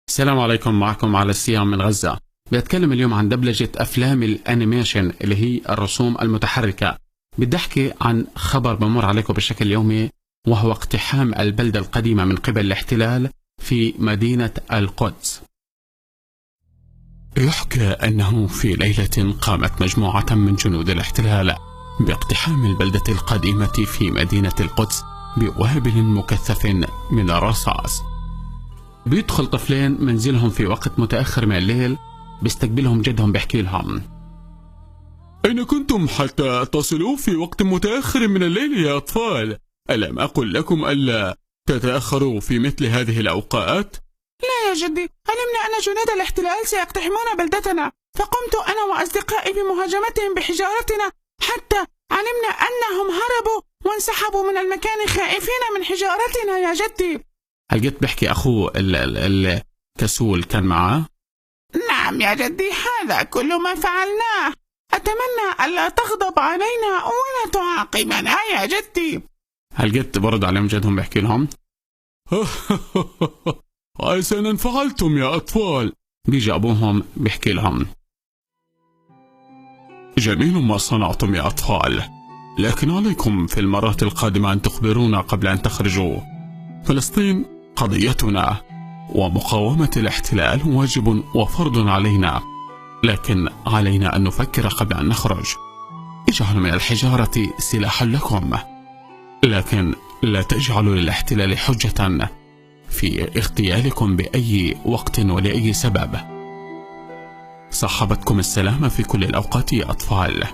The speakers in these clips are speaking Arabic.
السلام عليكم، معكم على السيام من غزة. بتكلم اليوم عن دبلجة أفلام الأنيميشن اللي هي الرسوم المتحركة. بدي أحكي عن خبر بمر عليكم بشكل يومي، وهو اقتحام البلدة القديمة من قبل الاحتلال في مدينة القدس. يحكى أنه في ليلة قامت مجموعة من جنود الاحتلال باقتحام البلدة القديمة في مدينة القدس بوابل مكثف من الرصاص. بيدخل طفلين منزلهم في وقت متأخر من الليل، بيستقبلهم جدهم بيحكي لهم: أين كنتم حتى تصلوا في وقت متأخر من الليل يا أطفال؟ ألم أقل لكم ألا تتأخروا في مثل هذه الأوقات؟ لا يا جدي، علمنا أن جنود الاحتلال سيقتحمون بلدتنا، فقمت أنا وأصدقائي بمهاجمتهم بحجارتنا، حتى علمنا أنهم هربوا وانسحبوا من المكان خائفين من حجارتنا يا جدي. هل جيت بحكي أخوه الكسول كان معه؟ نعم يا جدي، هذا كل ما فعلناه. أتمنى ألا تغضب علينا ولا تعاقبنا يا جدي. هل جيت برد عليهم جدهم بحكي لهم؟ حسنا فعلتم يا أطفال. بيجي أبوهم بحكي لهم: جميل ما صنعتم يا أطفال، لكن عليكم في المرات القادمة أن تخبرونا قبل أن تخرجوا. فلسطين قضيتنا، ومقاومة الاحتلال واجب وفرض علينا، لكن علينا أن نفكر قبل أن نخرج. اجعلوا من الحجارة سلاحا لكم، لكن لا تجعلوا للاحتلال حجة في اغتيالكم بأي وقت ولأي سبب. صحبتكم السلامة في كل الأوقات يا أطفال.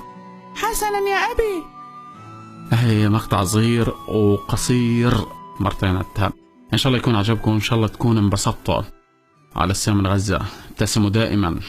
حسنا يا أبي. هي مقطع صغير وقصير مرتين التاب، إن شاء الله يكون عجبكم، إن شاء الله تكونوا انبسطتوا. على السيام من غزة، ابتسموا دائما.